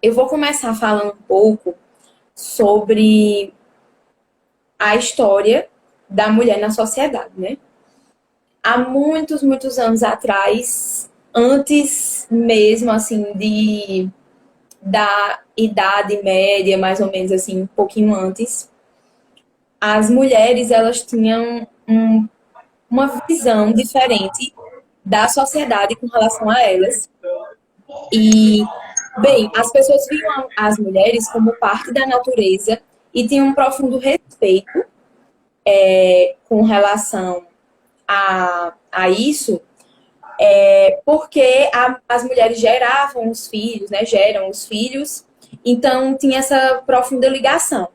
Eu vou começar falando um pouco sobre a história da mulher na sociedade, né? Há muitos, muitos anos atrás, antes mesmo assim da idade média, mais ou menos assim, um pouquinho antes, as mulheres elas tinham uma visão diferente da sociedade com relação a elas. E, bem, as pessoas viam as mulheres como parte da natureza e tinham um profundo respeito com relação a isso, porque as mulheres geravam os filhos, né? Geram os filhos, então tinha essa profunda ligação.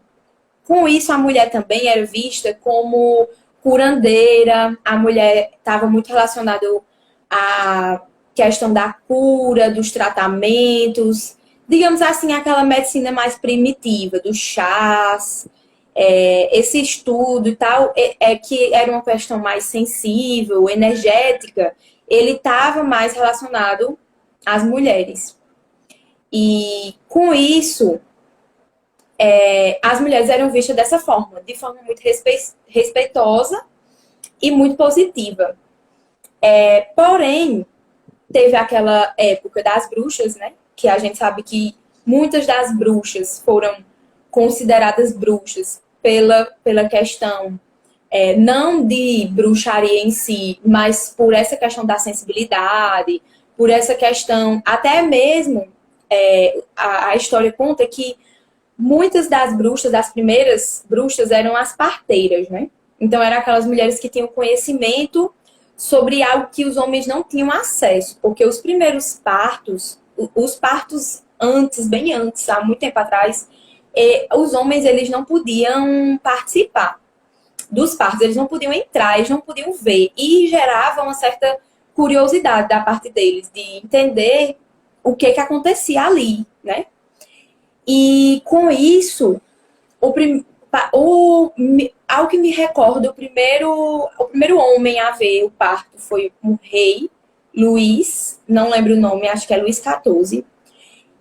Com isso, a mulher também era vista como curandeira, a mulher estava muito relacionada à questão da cura, dos tratamentos, digamos assim, aquela medicina mais primitiva, dos chás, esse estudo e tal, que era uma questão mais sensível, energética, ele estava mais relacionado às mulheres. E com isso, as mulheres eram vistas dessa forma, de forma muito respeitosa e muito positiva. Porém, teve aquela época das bruxas, né? Que a gente sabe que muitas das bruxas foram consideradas bruxas pela questão não de bruxaria em si, mas por essa questão da sensibilidade, por essa questão, até mesmo a história conta que muitas das bruxas, das primeiras bruxas, eram as parteiras, né? Então, eram aquelas mulheres que tinham conhecimento sobre algo que os homens não tinham acesso, porque os primeiros partos, os partos antes, bem antes, há muito tempo atrás, os homens eles não podiam participar dos partos, eles não podiam entrar, eles não podiam ver, e gerava uma certa curiosidade da parte deles de entender o que acontecia ali, né? E com isso, o, prim... ao que me recordo, o primeiro homem a ver o parto foi um rei, Luís, não lembro o nome, acho que é Luís XIV,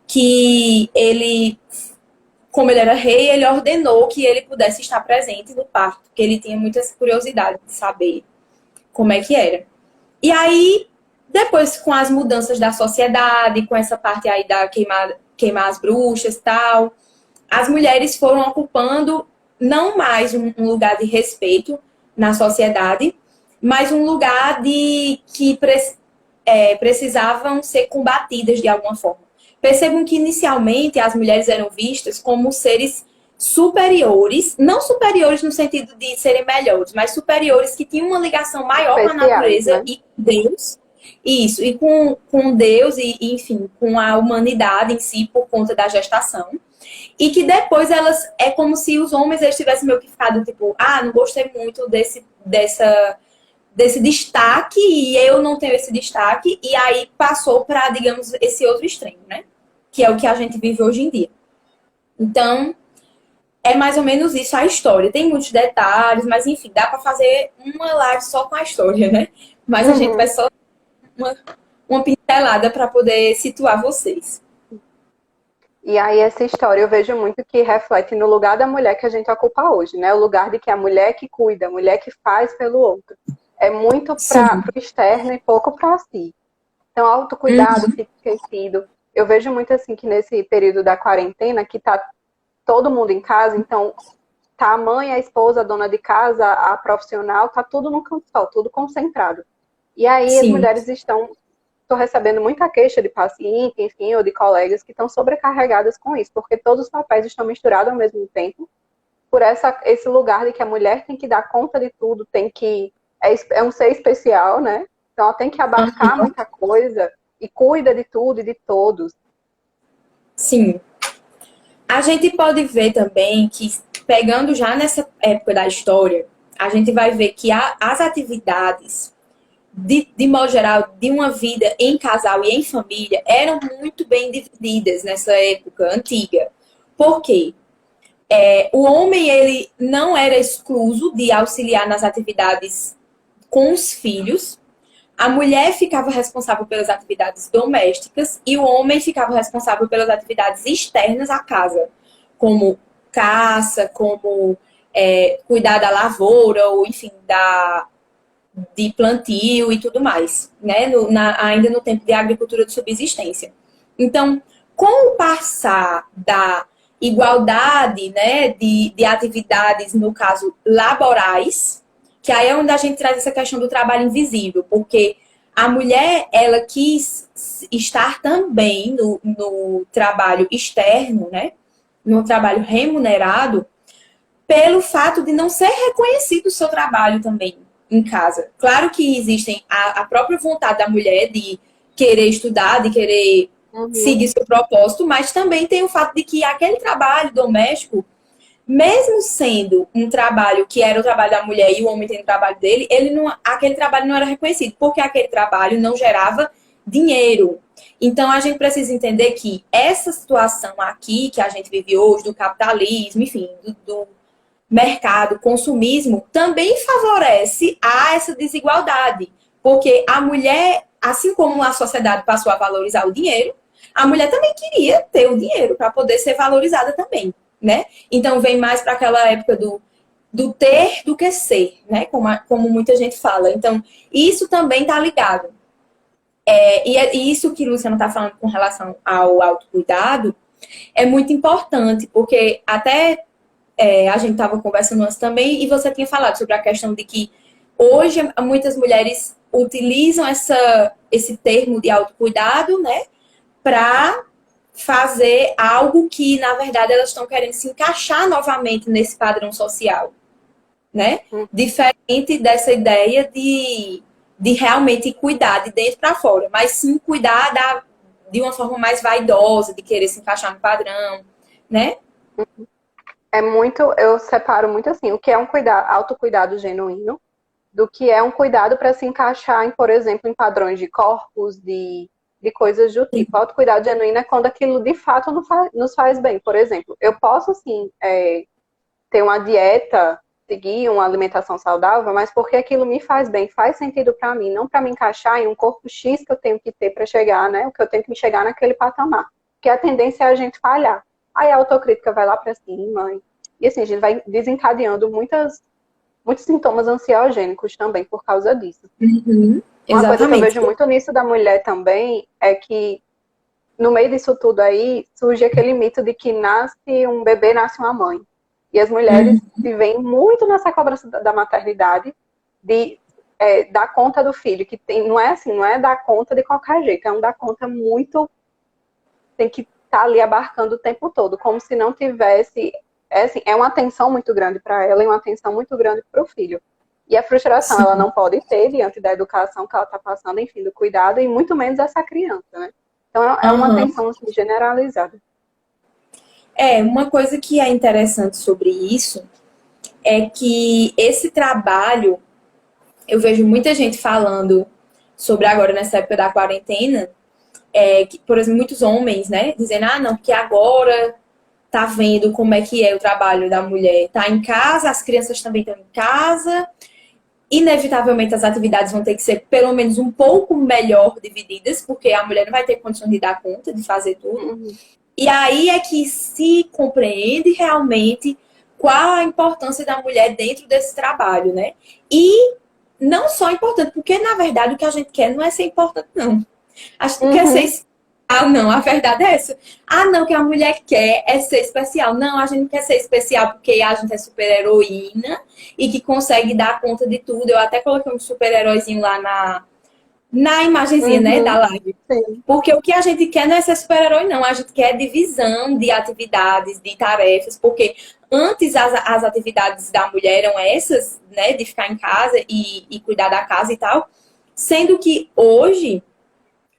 que ele, como ele era rei, ele ordenou que ele pudesse estar presente no parto, porque ele tinha muita curiosidade de saber como é que era. E aí, depois, com as mudanças da sociedade, com essa parte aí da queimar as bruxas e tal, as mulheres foram ocupando não mais um lugar de respeito na sociedade, mas um lugar de que precisavam ser combatidas de alguma forma. Percebam que inicialmente as mulheres eram vistas como seres superiores, não superiores no sentido de serem melhores, mas superiores que tinham uma ligação maior com a Especiais, natureza né? e com Deus. Isso, e com Deus enfim, com a humanidade em si por conta da gestação. E que depois elas, é como se os homens eles tivessem meio que ficado tipo, não gostei muito desse destaque e eu não tenho esse destaque, e aí passou para, digamos, esse outro extremo, né? Que é o que a gente vive hoje em dia. Então, é mais ou menos isso a história. Tem muitos detalhes, mas enfim, dá para fazer uma live só com a história, né? Mas a gente vai Uhum. só uma, uma pincelada para poder situar vocês. E aí essa história eu vejo muito que reflete no lugar da mulher que a gente ocupa hoje, né? O lugar de que a mulher que cuida, a mulher que faz pelo outro. É muito para Sim. o externo e pouco para si. Então, autocuidado Uhum. fica esquecido. Eu vejo muito assim que nesse período da quarentena, que tá todo mundo em casa, então tá a mãe, a esposa, a dona de casa, a profissional, tá tudo num canto só, tudo concentrado. E aí as Sim. mulheres estou recebendo muita queixa de paciente, enfim, ou de colegas que estão sobrecarregadas com isso, porque todos os papéis estão misturados ao mesmo tempo, por esse lugar de que a mulher tem que dar conta de tudo, é um ser especial, né? Então ela tem que abarcar Uhum. muita coisa e cuida de tudo e de todos. Sim. A gente pode ver também que, pegando já nessa época da história, a gente vai ver que as atividades, de modo geral, de uma vida em casal e em família, eram muito bem divididas nessa época antiga. Por quê? O homem ele não era excluso de auxiliar nas atividades com os filhos, a mulher ficava responsável pelas atividades domésticas e o homem ficava responsável pelas atividades externas à casa, como caça, como cuidar da lavoura, ou enfim, de plantio e tudo mais, né? Ainda no tempo de agricultura de subsistência. Então, com o passar da igualdade, né, de atividades, no caso, laborais, que aí é onde a gente traz essa questão do trabalho invisível, porque a mulher, ela quis estar também no trabalho externo, né, no trabalho remunerado, pelo fato de não ser reconhecido o seu trabalho também em casa. Claro que existem a própria vontade da mulher de querer estudar, de querer seguir seu propósito, mas também tem o fato de que aquele trabalho doméstico, mesmo sendo um trabalho que era o trabalho da mulher e o homem tem o trabalho dele, aquele trabalho não era reconhecido, porque aquele trabalho não gerava dinheiro. Então, a gente precisa entender que essa situação aqui que a gente vive hoje, do capitalismo, enfim, do mercado, consumismo, também favorece a essa desigualdade. Porque a mulher, assim como a sociedade passou a valorizar o dinheiro, a mulher também queria ter o dinheiro para poder ser valorizada também, né? Então vem mais para aquela época do ter do que ser, né? Como muita gente fala. Então, isso também está ligado. E isso que Luciana está falando com relação ao autocuidado é muito importante, porque até a gente estava conversando antes também, e você tinha falado sobre a questão de que hoje muitas mulheres utilizam esse termo de autocuidado, né, para fazer algo que, na verdade, elas estão querendo se encaixar novamente nesse padrão social, né? Diferente dessa ideia de realmente cuidar de dentro para fora, mas sim cuidar de uma forma mais vaidosa, de querer se encaixar no padrão, né? Eu separo muito assim, o que é um autocuidado genuíno, do que é um cuidado para se encaixar em, por exemplo, em padrões de corpos, de coisas do tipo. Autocuidado genuíno é quando aquilo de fato nos faz bem. Por exemplo, eu posso sim ter uma dieta, seguir uma alimentação saudável, mas porque aquilo me faz bem, faz sentido para mim, não para me encaixar em um corpo X que eu tenho que ter para chegar, né? O que eu tenho que me chegar naquele patamar. Porque a tendência é a gente falhar. Aí a autocrítica vai lá para cima. E assim, a gente vai desencadeando muitos sintomas ansiogênicos também por causa disso. Uma coisa que eu vejo muito nisso da mulher também é que no meio disso tudo aí surge aquele mito de que nasce um bebê, nasce uma mãe. E as mulheres se veem muito nessa cobrança da maternidade de dar conta do filho, que não é assim, não é dar conta de qualquer jeito, é um dar conta muito, tem que estar ali abarcando o tempo todo, como se não tivesse, é uma atenção muito grande para ela e uma atenção muito grande para o filho. E a frustração ela não pode ter diante da educação que ela está passando, enfim, do cuidado, e muito menos essa criança, né? Então é uma atenção assim, generalizada. Uma coisa que é interessante sobre isso é que esse trabalho, eu vejo muita gente falando sobre agora nessa época da quarentena, que, por exemplo, muitos homens, né, dizendo, não, porque agora tá vendo como é que é o trabalho da mulher. Tá em casa, as crianças também estão em casa, inevitavelmente as atividades vão ter que ser pelo menos um pouco melhor divididas, porque a mulher não vai ter condição de dar conta de fazer tudo. E aí é que se compreende realmente qual a importância da mulher dentro desse trabalho, né? E não só importante, porque na verdade o que a gente quer não é ser importante, não. A gente quer ser especial, não. A verdade é essa. Não, o que a mulher quer é ser especial. Não, a gente não quer ser especial porque a gente é super-heroína e que consegue dar conta de tudo. Eu até coloquei um super-heróizinho lá na imagenzinha, né, da live. Sim. Porque o que a gente quer não é ser super-herói, não. A gente quer divisão de atividades, de tarefas, porque antes as atividades da mulher eram essas, né, de ficar em casa e cuidar da casa e tal, sendo que hoje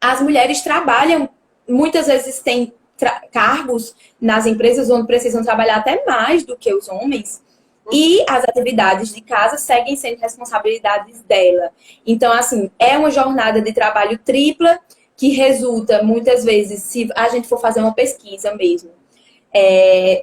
as mulheres trabalham, muitas vezes têm cargos nas empresas onde precisam trabalhar até mais do que os homens, e as atividades de casa seguem sendo responsabilidades dela. Então, assim, é uma jornada de trabalho tripla que resulta, muitas vezes, se a gente for fazer uma pesquisa mesmo,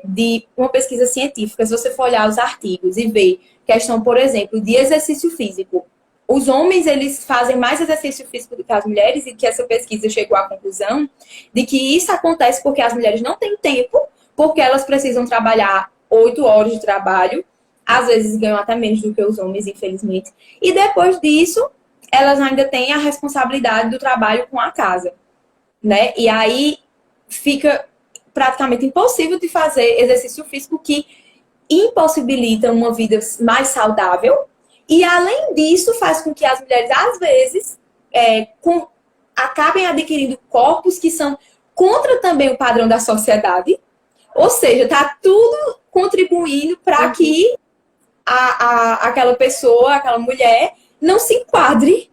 de uma pesquisa científica, se você for olhar os artigos e ver questão, por exemplo, de exercício físico, os homens, eles fazem mais exercício físico do que as mulheres e que essa pesquisa chegou à conclusão de que isso acontece porque as mulheres não têm tempo, porque elas precisam trabalhar 8 horas de trabalho, às vezes ganham até menos do que os homens, infelizmente. E depois disso, elas ainda têm a responsabilidade do trabalho com a casa, né? E aí fica praticamente impossível de fazer exercício físico, que impossibilita uma vida mais saudável. E, além disso, faz com que as mulheres, às vezes, acabem adquirindo corpos que são contra também o padrão da sociedade. Ou seja, está tudo contribuindo para que aquela pessoa, aquela mulher, não se enquadre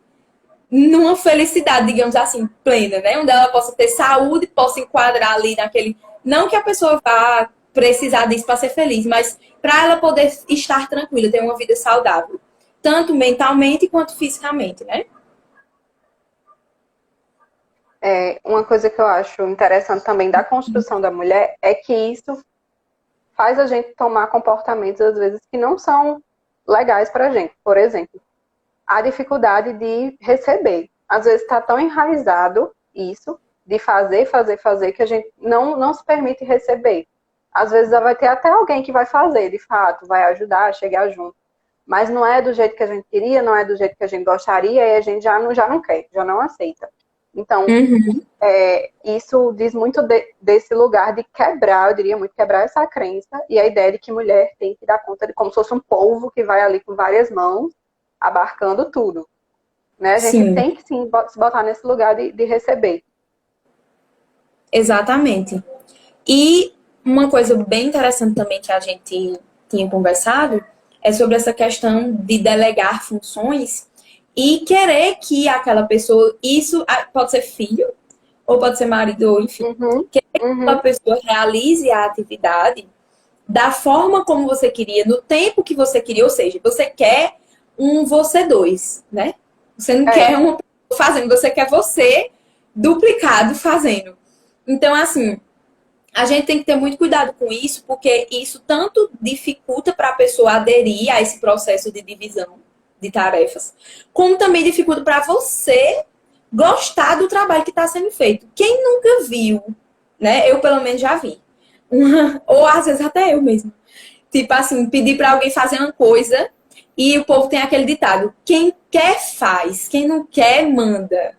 numa felicidade, digamos assim, plena, né? Onde ela possa ter saúde, possa enquadrar ali naquele... Não que a pessoa vá precisar disso para ser feliz, mas para ela poder estar tranquila, ter uma vida saudável. Tanto mentalmente quanto fisicamente, né? Uma coisa que eu acho interessante também da construção da mulher é que isso faz a gente tomar comportamentos, às vezes, que não são legais para a gente. Por exemplo, a dificuldade de receber. Às vezes está tão enraizado isso, de fazer, que a gente não se permite receber. Às vezes vai ter até alguém que vai fazer, de fato, vai ajudar a chegar junto. Mas não é do jeito que a gente queria, não é do jeito que a gente gostaria, e a gente já não quer, já não aceita. Então, isso diz muito desse lugar de quebrar, eu diria muito, quebrar essa crença e a ideia de que mulher tem que dar conta de como se fosse um polvo que vai ali com várias mãos, abarcando tudo. Né? A gente tem que, sim, se botar nesse lugar de receber. Exatamente. E uma coisa bem interessante também que a gente tinha conversado é sobre essa questão de delegar funções e querer que aquela pessoa, isso pode ser filho, ou pode ser marido, ou enfim, querer que aquela pessoa realize a atividade da forma como você queria, no tempo que você queria, ou seja, você quer um você dois, né? Você não quer uma pessoa fazendo, você quer você duplicado fazendo. Então, assim, a gente tem que ter muito cuidado com isso, porque isso tanto dificulta para a pessoa aderir a esse processo de divisão de tarefas, como também dificulta para você gostar do trabalho que está sendo feito. Quem nunca viu, né? Eu, pelo menos, já vi. Ou, às vezes, até eu mesmo. Tipo assim, pedir para alguém fazer uma coisa e o povo tem aquele ditado: quem quer faz, quem não quer manda.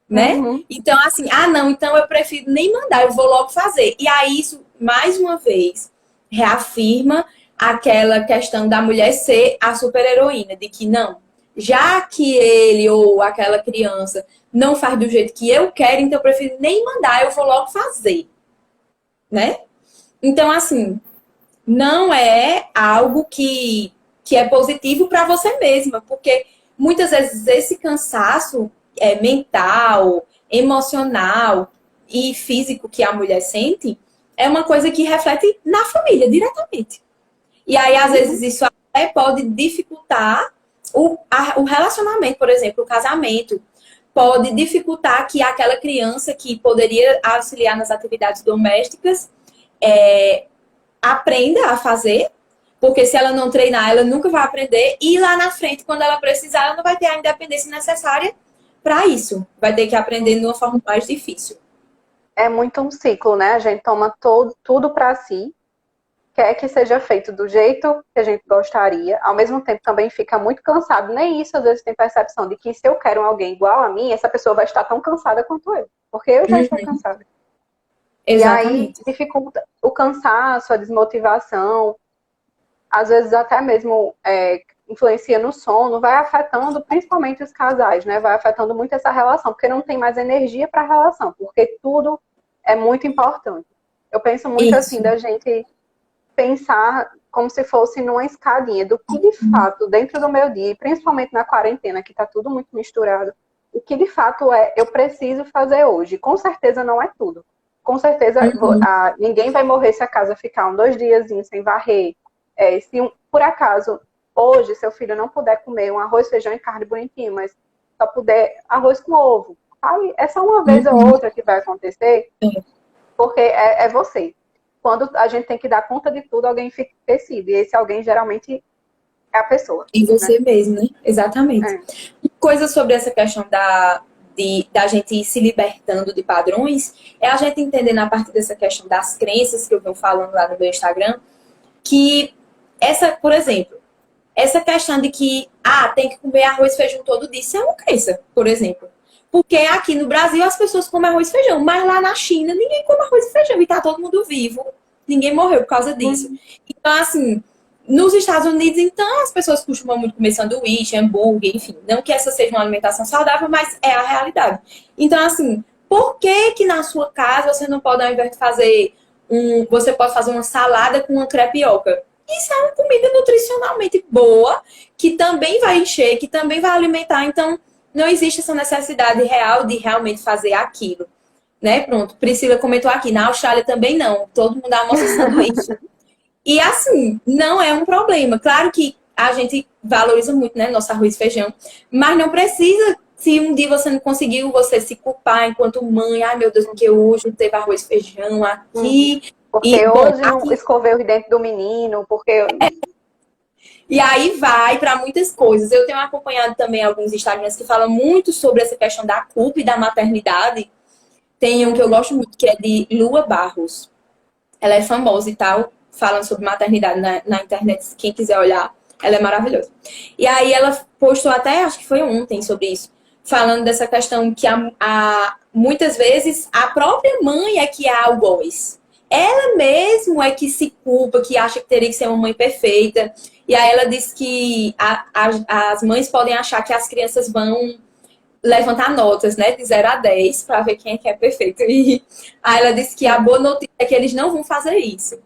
Né? Então, assim, não, então eu prefiro nem mandar, eu vou logo fazer. E aí, isso, mais uma vez, reafirma aquela questão da mulher ser a super-heroína, de que não, já que ele ou aquela criança não faz do jeito que eu quero, então eu prefiro nem mandar, eu vou logo fazer. Né? Então, assim, não é algo que é positivo para você mesma, porque muitas vezes esse cansaço mental, emocional e físico que a mulher sente é uma coisa que reflete na família diretamente. E aí, às vezes, isso até pode dificultar o relacionamento, por exemplo, o casamento. Pode dificultar que aquela criança que poderia auxiliar nas atividades domésticas aprenda a fazer, porque se ela não treinar, ela nunca vai aprender. E lá na frente, quando ela precisar, ela não vai ter a independência necessária para isso. Vai ter que aprender de uma forma mais difícil. É muito um ciclo, né? A gente toma tudo para si, quer que seja feito do jeito que a gente gostaria, ao mesmo tempo também fica muito cansado. Nem isso, às vezes, tem percepção de que se eu quero alguém igual a mim, essa pessoa vai estar tão cansada quanto eu, porque eu já estou cansada. Exatamente. E aí dificulta o cansaço, a desmotivação, às vezes até mesmo influencia no sono, vai afetando principalmente os casais, né? Vai afetando muito essa relação, porque não tem mais energia para a relação, porque tudo é muito importante. Eu penso muito assim da gente pensar como se fosse numa escadinha do que de fato, dentro do meu dia, principalmente na quarentena, que está tudo muito misturado, o que de fato eu preciso fazer hoje. Com certeza não é tudo. Com certeza ninguém vai morrer se a casa ficar 2 dias sem varrer. Se por acaso hoje seu filho não puder comer um arroz, feijão e carne bonitinho, mas só puder arroz com ovo, sabe? É só uma vez ou outra que vai acontecer, porque é você. Quando a gente tem que dar conta de tudo, alguém fica esquecido. E esse alguém geralmente é a pessoa. E você Né? mesmo, né? Exatamente. É. Coisa sobre essa questão da gente ir se libertando de padrões é a gente entender a partir dessa questão das crenças que eu venho falando lá no meu Instagram, que por exemplo, essa questão de que tem que comer arroz e feijão todo dia, isso é uma crença, por exemplo. Porque aqui no Brasil as pessoas comem arroz e feijão, mas lá na China ninguém come arroz e feijão e tá todo mundo vivo. Ninguém morreu por causa disso. Então, assim, nos Estados Unidos, então, as pessoas costumam muito comer sanduíche, hambúrguer, enfim. Não que essa seja uma alimentação saudável, mas é a realidade. Então, assim, por que na sua casa você não pode, ao invés de fazer você pode fazer uma salada com uma crepioca? Isso é uma comida nutricionalmente boa, que também vai encher, que também vai alimentar. Então, não existe essa necessidade real de realmente fazer aquilo. Né? Pronto, Priscila comentou aqui, na Austrália também não. Todo mundo almoça sanduíche. E assim, não é um problema. Claro que a gente valoriza muito, né, nosso arroz e feijão, mas não precisa, se um dia você não conseguiu, você se culpar enquanto mãe. Ai, meu Deus, porque hoje não teve arroz e feijão aqui. Porque E, bom, hoje não escoveu os dentes do menino, porque... E aí vai para muitas coisas. Eu tenho acompanhado também alguns Instagrams que falam muito sobre essa questão da culpa e da maternidade. Tem um que eu gosto muito, que é de Lua Barros. Ela é famosa e tal, falando sobre maternidade na internet, quem quiser olhar, ela é maravilhosa. E aí ela postou até, acho que foi ontem, sobre isso, falando dessa questão que muitas vezes a própria mãe é que é algoz. Ela mesmo é que se culpa, que acha que teria que ser uma mãe perfeita. E aí ela diz que as mães podem achar que as crianças vão levantar notas, né, de 0 a 10 para ver quem é que é perfeito. E aí ela disse que a boa notícia é que eles não vão fazer isso,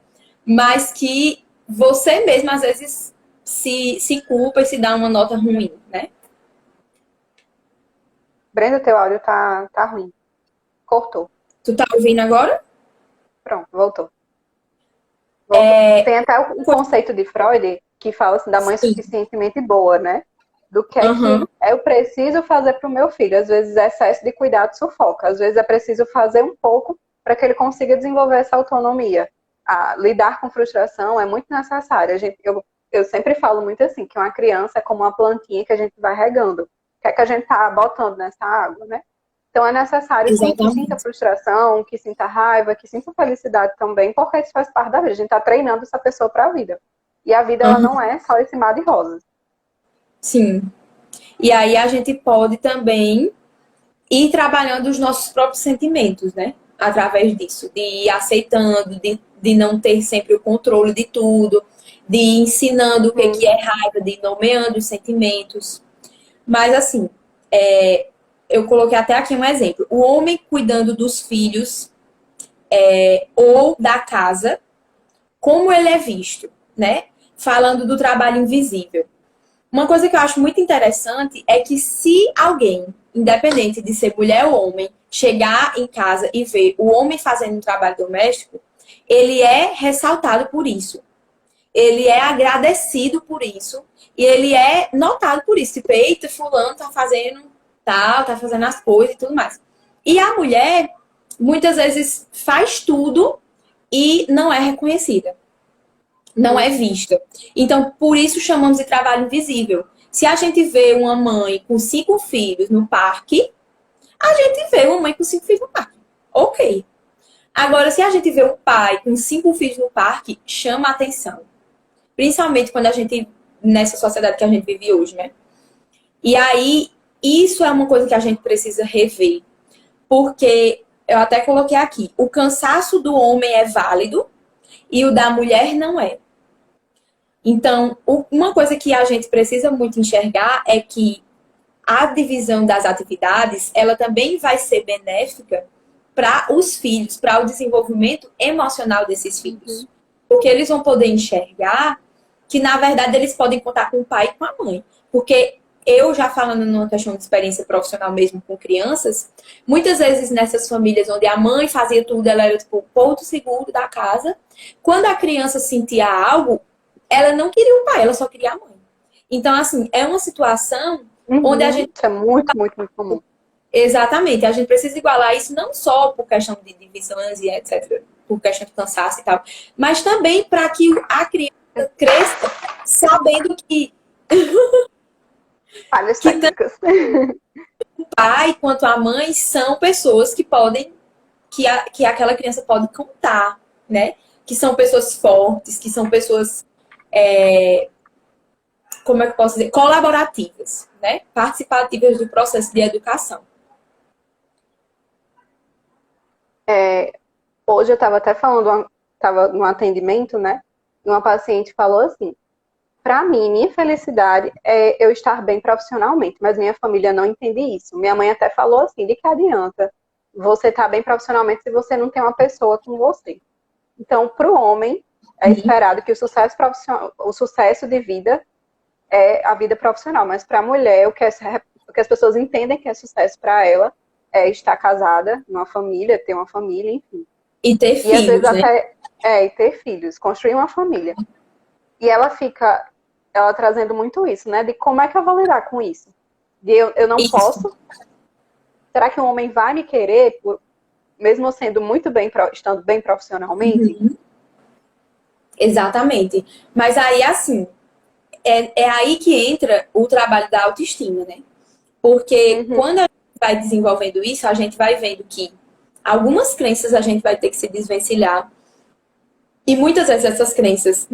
mas que você mesmo às vezes se culpa e se dá uma nota ruim, né? Brenda, teu áudio tá ruim. Cortou. Tu tá ouvindo agora? Pronto, voltou. Tem até o conceito de Freud que fala assim, da mãe suficientemente boa, né? Do que é que eu preciso fazer para o meu filho. Às vezes excesso de cuidado sufoca. Às vezes é preciso fazer um pouco para que ele consiga desenvolver essa autonomia. Lidar com frustração é muito necessário. Eu sempre falo muito assim, que uma criança é como uma plantinha que a gente vai regando. O que é que a gente está botando nessa água, né? Então é necessário que sinta frustração, que sinta raiva, que sinta felicidade também, porque isso faz parte da vida. A gente está treinando essa pessoa para a vida. E a vida ela não é só esse mar de rosas. Sim. E aí a gente pode também ir trabalhando os nossos próprios sentimentos, né? Através disso, de ir aceitando, de não ter sempre o controle de tudo, de ir ensinando o que é raiva, de ir nomeando os sentimentos. Mas assim, eu coloquei até aqui um exemplo. O homem cuidando dos filhos ou da casa, como ele é visto, né? Falando do trabalho invisível. Uma coisa que eu acho muito interessante é que se alguém, independente de ser mulher ou homem, chegar em casa e ver o homem fazendo um trabalho doméstico, ele é ressaltado por isso. Ele é agradecido por isso. E ele é notado por isso. Tipo, eita, fulano tá fazendo tal, tá fazendo as coisas e tudo mais. E a mulher, muitas vezes, faz tudo e não é reconhecida. Não é vista. Então, por isso chamamos de trabalho invisível. Se a gente vê uma mãe com 5 filhos no parque, a gente vê uma mãe com 5 filhos no parque. Ok. Agora, se a gente vê um pai com 5 filhos no parque, chama a atenção. Principalmente quando a gente, nessa sociedade que a gente vive hoje, né? E aí, isso é uma coisa que a gente precisa rever. Porque, eu até coloquei aqui, o cansaço do homem é válido e o da mulher não é. Então, uma coisa que a gente precisa muito enxergar é que a divisão das atividades, ela também vai ser benéfica para os filhos, para o desenvolvimento emocional desses filhos. Porque eles vão poder enxergar que, na verdade, eles podem contar com o pai e com a mãe. Porque eu, já falando numa questão de experiência profissional mesmo com crianças, muitas vezes nessas famílias onde a mãe fazia tudo, ela era tipo o ponto seguro da casa. Quando a criança sentia algo, ela não queria o pai, ela só queria a mãe. Então, assim, é uma situação onde a gente... Isso é muito, muito, muito comum. Exatamente. A gente precisa igualar isso não só por questão de divisões e etc., por questão de cansaço e tal, mas também para que a criança cresça sabendo que Falhas Que tanto técnicas. o pai quanto a mãe são pessoas que podem, que aquela criança pode contar, né? Que são pessoas fortes, que são pessoas, como é que eu posso dizer? Colaborativas, né? Participativas do processo de educação. Hoje eu estava até falando, estava no atendimento, né? E uma paciente falou assim: para mim, minha felicidade é eu estar bem profissionalmente, mas minha família não entende isso. Minha mãe até falou assim: de que adianta você estar bem profissionalmente se você não tem uma pessoa com você? Então, para o homem, é esperado que o sucesso de vida é a vida profissional, mas para a mulher, o que as pessoas entendem que é sucesso para ela é estar casada, numa família, ter uma família, enfim. E ter E às vezes filhos, né? até e ter filhos, construir uma família. E ela trazendo muito isso, né? De como é que eu vou lidar com isso? De eu não Isso. posso. Será que um homem vai me querer, mesmo sendo muito bem, estando bem profissionalmente? Exatamente. Mas aí, assim, é aí que entra o trabalho da autoestima, né? Porque Uhum, quando a gente vai desenvolvendo isso, a gente vai vendo que algumas crenças a gente vai ter que se desvencilhar. E muitas vezes essas crenças,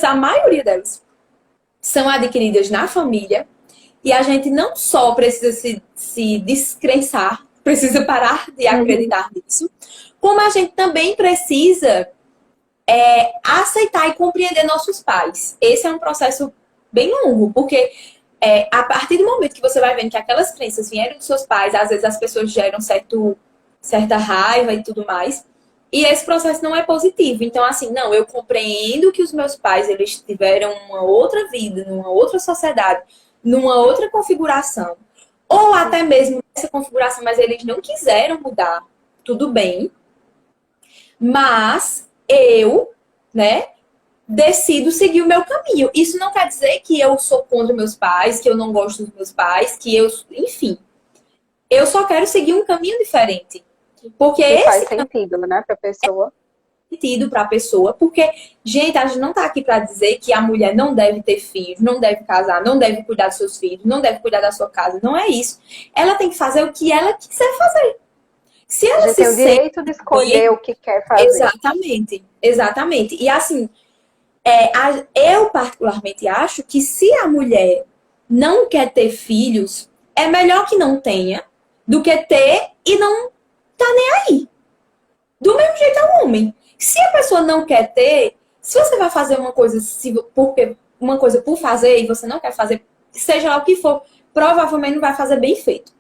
a maioria delas, são adquiridas na família. E a gente não só precisa se descrençar, precisa parar de uhum. acreditar nisso, como a gente também precisa aceitar e compreender nossos pais. Esse é um processo bem longo, porque a partir do momento que você vai vendo que aquelas crenças vieram dos seus pais, às vezes as pessoas geram certa raiva e tudo mais. E esse processo não é positivo. Então, assim, não, eu compreendo que os meus pais, eles tiveram uma outra vida, numa outra sociedade, numa outra configuração. Ou até mesmo essa configuração, mas eles não quiseram mudar. Tudo bem. Mas eu, né, decido seguir o meu caminho. Isso não quer dizer que eu sou contra meus pais, que eu não gosto dos meus pais, enfim. Eu só quero seguir um caminho diferente. Porque Que faz esse sentido, né, para a pessoa. sentido para a pessoa, porque, gente, a gente não está aqui para dizer que a mulher não deve ter filhos, não deve casar, não deve cuidar dos seus filhos, não deve cuidar da sua casa. Não é isso. Ela tem que fazer o que ela quiser fazer. Se A ela gente se tem o sente direito de escolher bem, o que quer fazer. exatamente, exatamente. E assim, eu particularmente acho que se a mulher não quer ter filhos, é melhor que não tenha do que ter e não tá nem aí. Do mesmo jeito é o homem. Se a pessoa não quer ter, se você vai fazer uma coisa porque uma coisa por fazer e você não quer fazer, seja lá o que for, provavelmente não vai fazer bem feito.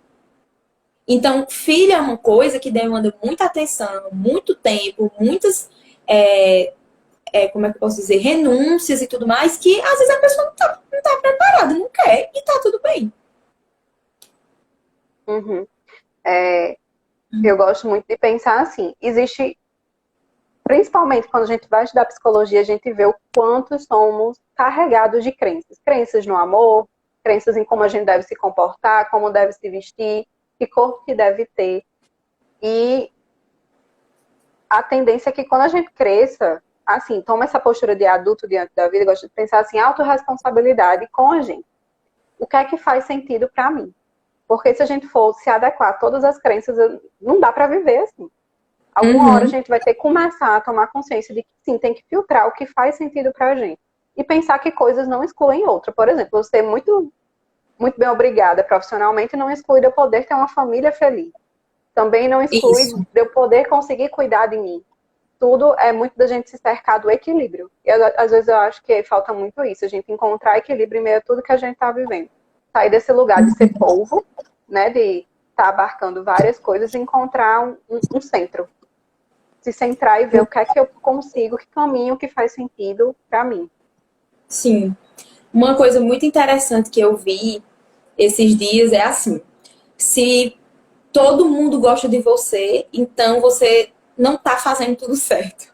Então, filho é uma coisa que demanda muita atenção, muito tempo, muitas, como é que eu posso dizer, renúncias e tudo mais, que às vezes a pessoa não tá preparada, não quer, e tá tudo bem. Uhum. É, eu gosto muito de pensar assim. Existe, principalmente quando a gente vai estudar psicologia, a gente vê o quanto somos carregados de crenças. Crenças no amor, crenças em como a gente deve se comportar, como deve se vestir, que corpo que deve ter. E a tendência é que quando a gente cresça, assim, toma essa postura de adulto diante da vida, eu gosto de pensar assim, autorresponsabilidade com a gente. O que é que faz sentido para mim? Porque se a gente for se adequar a todas as crenças, não dá para viver assim. Alguma hora a Uhum. gente vai ter que começar a tomar consciência de que sim, tem que filtrar o que faz sentido pra gente. E pensar que coisas não excluem outra. Por exemplo, você é muito bem obrigada profissionalmente não exclui de eu poder ter uma família feliz. Também não exclui Isso, de eu poder conseguir cuidar de mim. Tudo é muito da gente se cercar do equilíbrio. E às vezes eu acho que falta muito isso, a gente encontrar equilíbrio em meio a tudo que a gente está vivendo. Sair desse lugar de ser polvo, né, de estar abarcando várias coisas e encontrar um centro. Se centrar e ver o que é que eu consigo, que caminho que faz sentido para mim. sim. Uma coisa muito interessante que eu vi esses dias é assim: se todo mundo gosta de você, então você não tá fazendo tudo certo.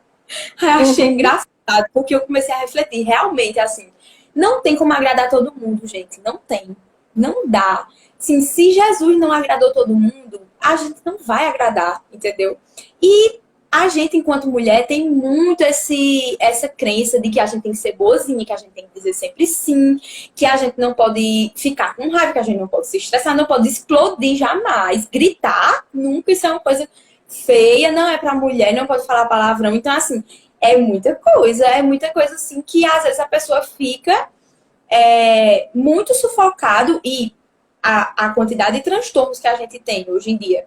Aí eu achei Uhum. engraçado, porque eu comecei a refletir, realmente, assim, não tem como agradar todo mundo, gente, não tem. Não dá. Assim, se Jesus não agradou todo mundo, a gente não vai agradar, entendeu? E a gente, enquanto mulher, tem muito essa crença de que a gente tem que ser boazinha, que a gente tem que dizer sempre sim, que a gente não pode ficar com raiva, que a gente não pode se estressar, não pode explodir jamais. Gritar, nunca, isso é uma coisa feia, não é pra mulher, não pode falar palavrão. Então, assim, é muita coisa, assim, que às vezes a pessoa fica muito sufocado e a quantidade de transtornos que a gente tem hoje em dia.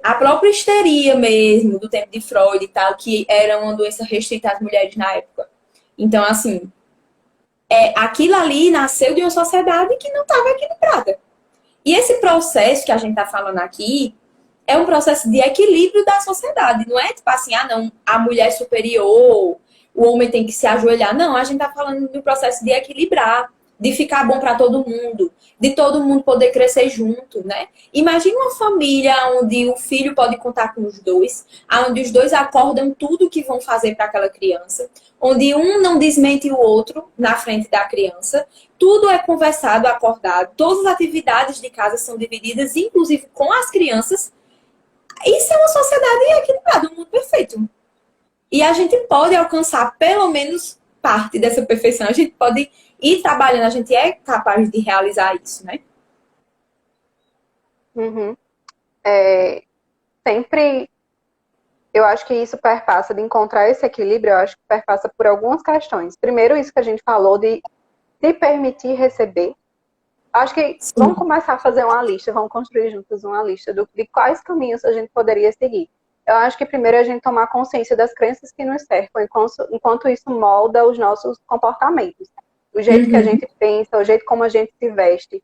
A própria histeria mesmo, do tempo de Freud e tal, que era uma doença restrita às mulheres na época. Então, assim, aquilo ali nasceu de uma sociedade que não estava equilibrada. E esse processo que a gente está falando aqui é um processo de equilíbrio da sociedade. Não é tipo assim, não, a mulher é superior, o homem tem que se ajoelhar. Não, a gente está falando do processo de equilibrar, de ficar bom para todo mundo poder crescer junto, né? Imagina uma família onde o filho pode contar com os dois, onde os dois acordam tudo que vão fazer para aquela criança, onde um não desmente o outro na frente da criança, tudo é conversado, acordado, todas as atividades de casa são divididas, inclusive com as crianças. Isso é uma sociedade equilibrada, um mundo perfeito. E a gente pode alcançar pelo menos parte dessa perfeição. A gente pode ir trabalhando, a gente é capaz de realizar isso, né? Uhum. Sempre, eu acho que isso perpassa de encontrar esse equilíbrio, eu acho que perpassa por algumas questões. Primeiro, isso que a gente falou de se permitir receber. Acho que vamos começar a fazer uma lista, vamos construir juntos uma lista de quais caminhos a gente poderia seguir. Eu acho que primeiro é a gente tomar consciência das crenças que nos cercam, enquanto isso molda os nossos comportamentos. O jeito que a gente pensa, o jeito como a gente se veste.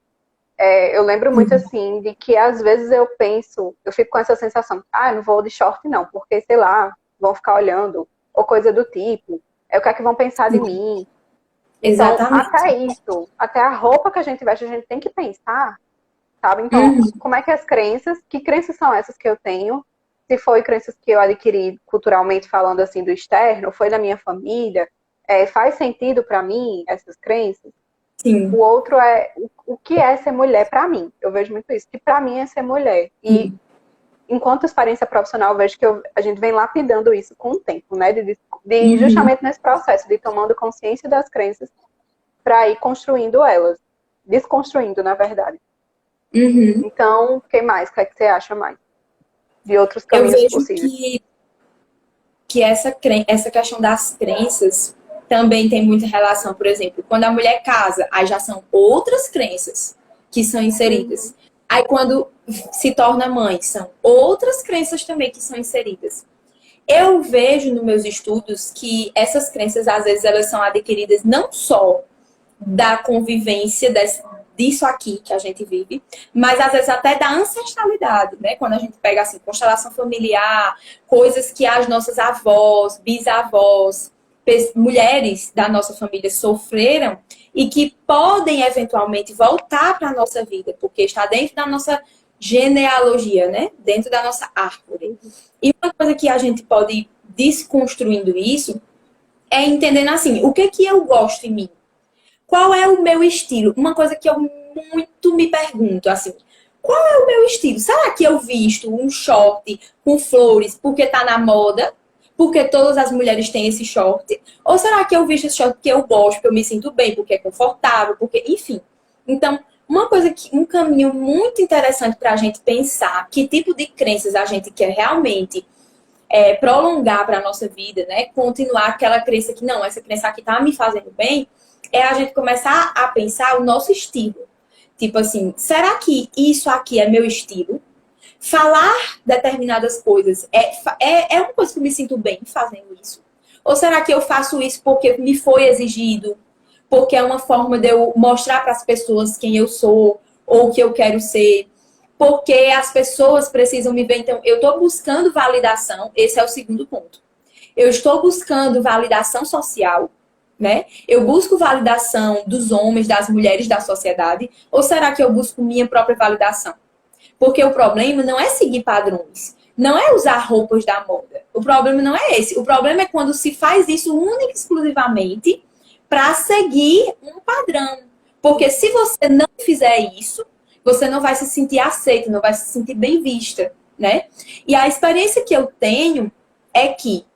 Eu lembro muito assim, de que às vezes eu fico com essa sensação, eu não vou de short não, porque, sei lá, vão ficar olhando, ou coisa do tipo, o que é que vão pensar de mim? Então, Exatamente. até a roupa que a gente veste, a gente tem que pensar, sabe? Então, como é que que crenças são essas que eu tenho? Se foi crenças que eu adquiri culturalmente falando assim do externo, foi da minha família, faz sentido para mim essas crenças? Sim. O outro é o que é ser mulher para mim. Eu vejo muito isso, que para mim é ser mulher. E enquanto experiência profissional, eu vejo que a gente vem lapidando isso com o tempo, né? Justamente nesse processo de tomando consciência das crenças para ir construindo elas. Desconstruindo, na verdade. Então, o que mais? O que é que você acha mais? De outros caminhos possíveis. Eu vejo que essa questão das crenças também tem muita relação, por exemplo, quando a mulher casa, aí já são outras crenças que são inseridas. Aí quando se torna mãe, são outras crenças também que são inseridas. Eu vejo nos meus estudos que essas crenças, às vezes, elas são adquiridas não só da convivência disso aqui que a gente vive, mas às vezes até da ancestralidade, né? Quando a gente pega assim, constelação familiar, coisas que as nossas avós, bisavós, mulheres da nossa família sofreram e que podem eventualmente voltar para a nossa vida, porque está dentro da nossa genealogia, né? Dentro da nossa árvore. E uma coisa que a gente pode ir desconstruindo isso é entendendo assim, o que eu gosto em mim? Qual é o meu estilo? Uma coisa que eu muito me pergunto, assim, qual é o meu estilo? Será que eu visto um short com flores porque tá na moda? Porque todas as mulheres têm esse short? Ou será que eu visto esse short porque eu gosto, porque eu me sinto bem, porque é confortável, porque, enfim. Então, um caminho muito interessante para a gente pensar que tipo de crenças a gente quer realmente prolongar para a nossa vida, né? Continuar aquela crença que, não, essa crença aqui tá me fazendo bem, é a gente começar a pensar o nosso estilo. Tipo assim, será que isso aqui é meu estilo? Falar determinadas coisas é uma coisa que eu me sinto bem fazendo isso? Ou será que eu faço isso porque me foi exigido? Porque é uma forma de eu mostrar para as pessoas quem eu sou ou o que eu quero ser? Porque as pessoas precisam me ver. Então, eu estou buscando validação. Esse é o segundo ponto. Eu estou buscando validação social, né? Eu busco validação dos homens, das mulheres da sociedade, ou será que eu busco minha própria validação? Porque o problema não é seguir padrões, não é usar roupas da moda. O problema não é esse. O problema é quando se faz isso única e exclusivamente para seguir um padrão. Porque se você não fizer isso, você não vai se sentir aceita, não vai se sentir bem vista, né? E a experiência que eu tenho é que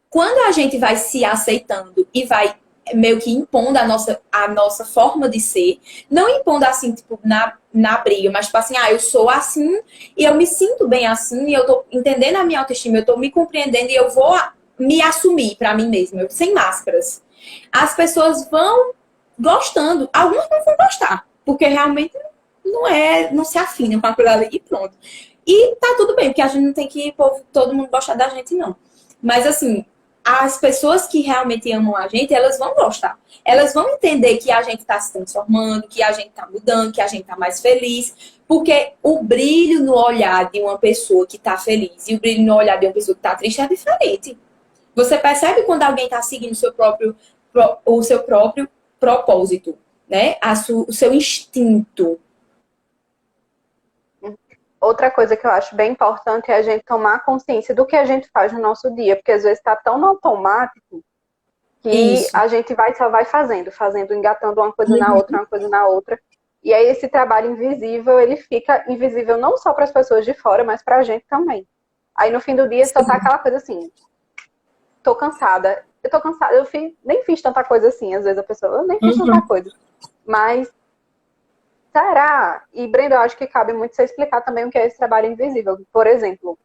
quando a gente vai se aceitando e vai meio que impondo a nossa forma de ser, não impondo assim, tipo, na briga, mas tipo assim, eu sou assim e eu me sinto bem assim, e eu tô entendendo a minha autoestima, eu tô me compreendendo e eu vou me assumir pra mim mesma, sem máscaras. As pessoas vão gostando, algumas não vão gostar, porque realmente não se afinam com aquilo ali e pronto. E tá tudo bem, porque a gente não tem que todo mundo gostar da gente, não. Mas assim, as pessoas que realmente amam a gente, elas vão gostar. Elas vão entender que a gente está se transformando, que a gente está mudando, que a gente está mais feliz. Porque o brilho no olhar de uma pessoa que está feliz e o brilho no olhar de uma pessoa que está triste é diferente. Você percebe quando alguém está seguindo o seu próprio propósito, né? O seu instinto. Outra coisa que eu acho bem importante é a gente tomar consciência do que a gente faz no nosso dia, porque às vezes está tão no automático que Isso. a gente só vai fazendo, engatando uma coisa na outra, uma coisa na outra. E aí esse trabalho invisível, ele fica invisível não só para as pessoas de fora, mas para a gente também. Aí no fim do dia só tá aquela coisa assim, tô cansada, nem fiz tanta coisa assim, às vezes a pessoa, eu nem fiz tanta coisa. Mas será? E Brenda, eu acho que cabe muito você explicar também o que é esse trabalho invisível. Por exemplo,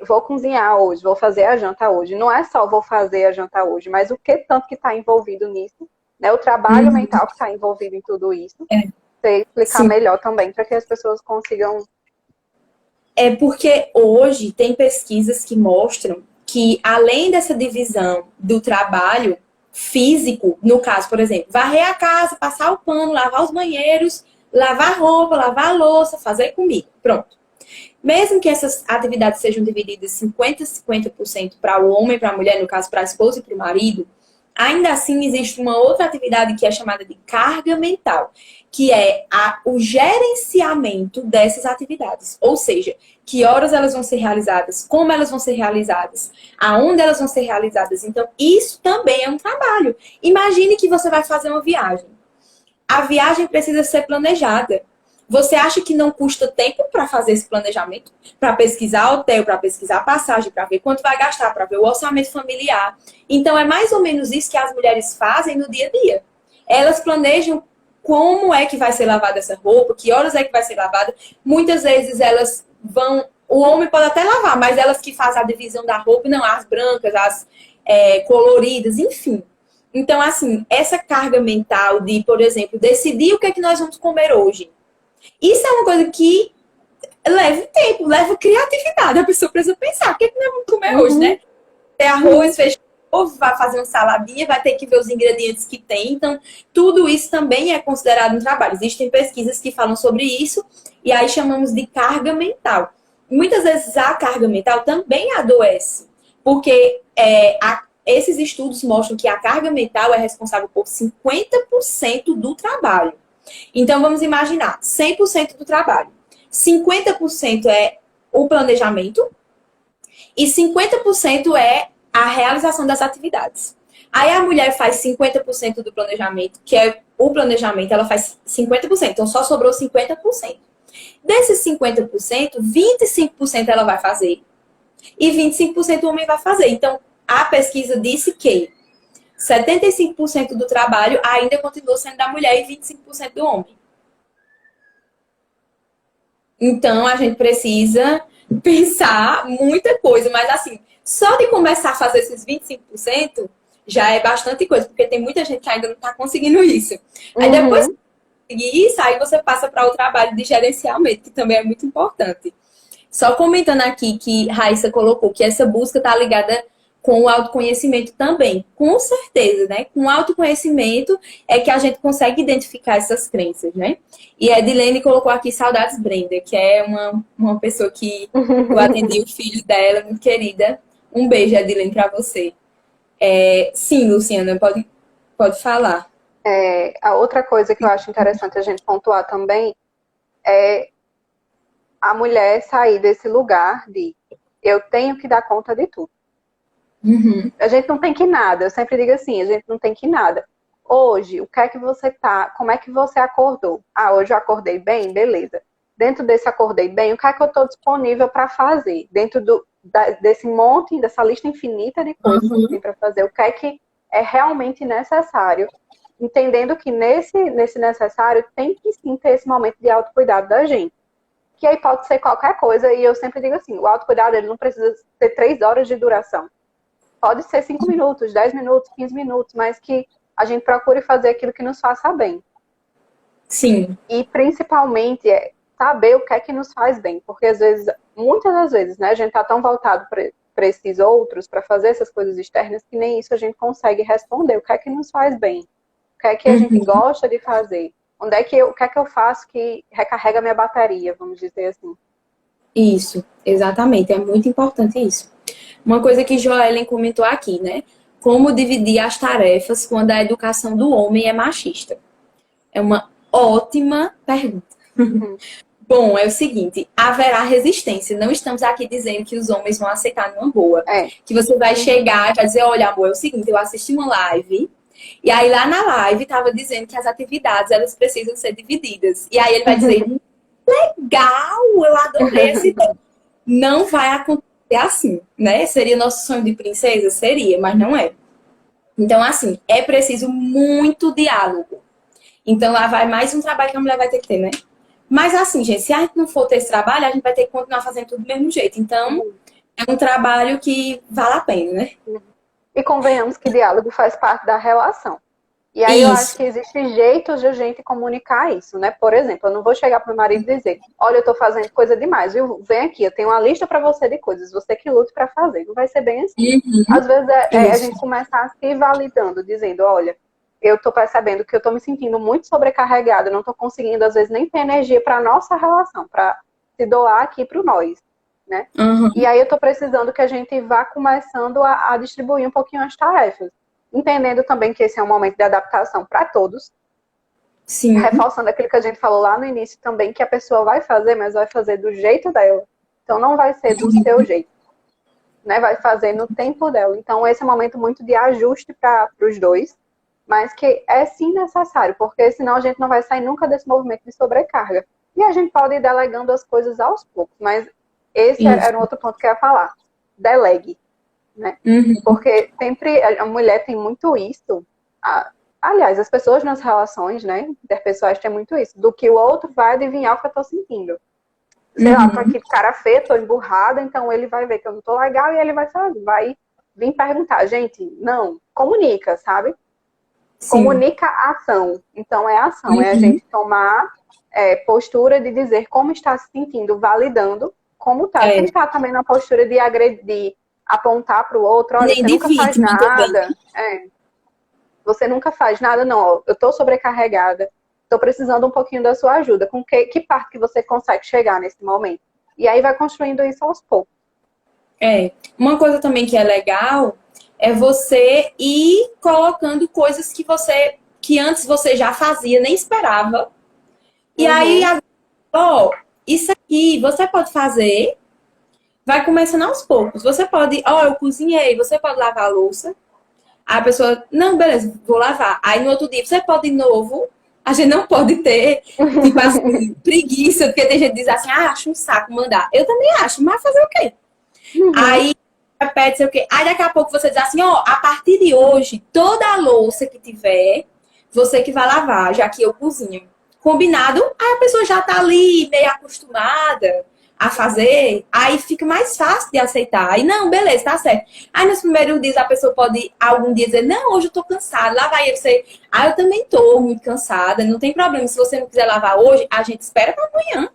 vou cozinhar hoje, vou fazer a janta hoje. Não é só vou fazer a janta hoje, mas o que tanto que está envolvido nisso, né? O trabalho mental que está envolvido em tudo isso. Você explicar melhor também, para que as pessoas consigam. É porque hoje tem pesquisas que mostram que, além dessa divisão do trabalho físico, no caso, por exemplo, varrer a casa, passar o pano, lavar os banheiros, lavar roupa, lavar a louça, fazer comida. Pronto. Mesmo que essas atividades sejam divididas 50-50% para o homem e para a mulher, no caso, para a esposa e para o marido, ainda assim existe uma outra atividade que é chamada de carga mental, que é o gerenciamento dessas atividades. Ou seja, que horas elas vão ser realizadas, como elas vão ser realizadas, aonde elas vão ser realizadas. Então, isso também é um trabalho. Imagine que você vai fazer uma viagem. A viagem precisa ser planejada. Você acha que não custa tempo para fazer esse planejamento? Para pesquisar hotel, para pesquisar passagem, para ver quanto vai gastar, para ver o orçamento familiar. Então, é mais ou menos isso que as mulheres fazem no dia a dia. Elas planejam como é que vai ser lavada essa roupa, que horas é que vai ser lavada. Muitas vezes elas vão... O homem pode até lavar, mas elas que fazem a divisão da roupa, não, as brancas, as coloridas, enfim. Então, assim, essa carga mental de, por exemplo, decidir o que é que nós vamos comer hoje. Isso é uma coisa que leva tempo, leva criatividade. A pessoa precisa pensar, o que é que nós vamos comer hoje, né? Ter arroz, feijão, vai fazer uma saladinha, vai ter que ver os ingredientes que tem. Então, tudo isso também é considerado um trabalho. Existem pesquisas que falam sobre isso, e aí chamamos de carga mental. Muitas vezes a carga mental também adoece, porque esses estudos mostram que a carga mental é responsável por 50% do trabalho. Então, vamos imaginar, 100% do trabalho. 50% é o planejamento e 50% é a realização das atividades. Aí a mulher faz 50% do planejamento, que é o planejamento, ela faz 50%, então só sobrou 50%. Desses 50%, 25% ela vai fazer e 25% o homem vai fazer. Então, a pesquisa disse que 75% do trabalho ainda continua sendo da mulher e 25% do homem. Então, a gente precisa pensar muita coisa, mas assim, só de começar a fazer esses 25% já é bastante coisa, porque tem muita gente que ainda não está conseguindo isso. Aí depois que conseguir isso, aí você passa para o trabalho de gerenciamento, que também é muito importante. Só comentando aqui que Raíssa colocou que essa busca está ligada com o autoconhecimento também. Com certeza, né? Com o autoconhecimento é que a gente consegue identificar essas crenças, né? E a Edilene colocou aqui saudades Brenda, que é uma pessoa que eu atendi o filho dela, muito querida. Um beijo, Edilene, para você. Sim, Luciana, pode falar. A outra coisa que eu acho interessante a gente pontuar também é a mulher sair desse lugar de eu tenho que dar conta de tudo. A gente não tem que nada, eu sempre digo assim, a gente não tem que nada. Hoje, o que é que você tá, como é que você acordou? Hoje eu acordei bem, beleza. dentro desse acordei bem, o que é que eu estou disponível para fazer? Dentro desse monte, dessa lista infinita de coisas que tem para fazer, o que é realmente necessário? Entendendo que nesse necessário tem que sim ter esse momento de autocuidado da gente. Que aí pode ser qualquer coisa, e eu sempre digo assim, o autocuidado ele não precisa ter 3 horas de duração. Pode ser 5 minutos, 10 minutos, 15 minutos, mas que a gente procure fazer aquilo que nos faça bem. Sim. E principalmente saber o que é que nos faz bem, porque às vezes, muitas das vezes, né, a gente tá tão voltado para esses outros, para fazer essas coisas externas, que nem isso a gente consegue responder. O que é que nos faz bem? O que é que a gente gosta de fazer? O que é que eu faço que recarrega minha bateria, vamos dizer assim. Isso, exatamente. É muito importante isso. Uma coisa que Joellen comentou aqui, né? Como dividir as tarefas quando a educação do homem é machista? É uma ótima pergunta. Bom, é o seguinte, haverá resistência. Não estamos aqui dizendo que os homens vão aceitar numa boa. Que você vai chegar e vai dizer, olha, amor, é o seguinte, eu assisti uma live, e aí lá na live estava dizendo que as atividades, elas precisam ser divididas. E aí ele vai dizer, legal, eu adorei esse ideia. Não vai acontecer assim, né? Seria nosso sonho de princesa? Seria, mas não é. Então, assim, é preciso muito diálogo. Então, lá vai mais um trabalho que a mulher vai ter que ter, né? Mas, assim, gente, se a gente não for ter esse trabalho, a gente vai ter que continuar fazendo tudo do mesmo jeito. Então, é um trabalho que vale a pena, né? E convenhamos que diálogo faz parte da relação. E aí eu acho que existem jeitos de a gente comunicar isso, né? Por exemplo, eu não vou chegar pro meu marido e dizer, olha, eu tô fazendo coisa demais, viu? Vem aqui, eu tenho uma lista para você de coisas, você que lute para fazer. Não vai ser bem assim. Às vezes a gente começar se validando, dizendo, olha, eu tô percebendo que eu tô me sentindo muito sobrecarregada, não tô conseguindo, às vezes, nem ter energia para nossa relação, para se doar aqui pro nós, né? E aí eu tô precisando que a gente vá começando a distribuir um pouquinho as tarefas. Entendendo também que esse é um momento de adaptação para todos. Sim. Reforçando aquilo que a gente falou lá no início também, que a pessoa vai fazer, mas vai fazer do jeito dela. Então não vai ser do seu jeito. Né? Vai fazer no tempo dela. Então esse é um momento muito de ajuste para os dois, mas que é sim necessário, porque senão a gente não vai sair nunca desse movimento de sobrecarga. E a gente pode ir delegando as coisas aos poucos, mas esse era um outro ponto que eu ia falar. Delegue. Né? Porque sempre a mulher tem muito isso. Aliás, as pessoas nas relações, né, interpessoais têm muito isso. Do que o outro vai adivinhar o que eu tô sentindo. Sei lá, tô aqui de cara feia, tô emburrada, então ele vai ver que eu não tô legal e ele vai vir perguntar. Gente, não, comunica, sabe? Sim. Comunica a ação. Então é ação, é a gente tomar postura de dizer como está se sentindo, validando como tá. Sem estar também na postura de agredir, apontar para o outro, olha, você nunca faz nada. Você nunca faz nada, não. Ó, eu tô sobrecarregada, tô precisando um pouquinho da sua ajuda. Com que parte que você consegue chegar nesse momento? E aí vai construindo isso aos poucos. Uma coisa também que é legal é você ir colocando coisas que antes você já fazia, nem esperava. E aí, isso aqui você pode fazer. Vai começando aos poucos. Você pode, eu cozinhei, você pode lavar a louça. Aí a pessoa, não, beleza, vou lavar. Aí no outro dia, você pode de novo. A gente não pode ter, tipo assim, preguiça, porque tem gente que diz assim, acho um saco mandar. Eu também acho, mas fazer o quê? Aí repete, sei o quê. Aí daqui a pouco você diz assim, a partir de hoje, toda a louça que tiver, você que vai lavar, já que eu cozinho. Combinado? Aí a pessoa já tá ali, meio acostumada a fazer, aí fica mais fácil de aceitar. Aí, não, beleza, tá certo. Aí, nos primeiros dias, a pessoa pode, algum dia, dizer, não, hoje eu tô cansada, lá vai você. Eu também tô muito cansada, não tem problema. Se você não quiser lavar hoje, a gente espera pra amanhã.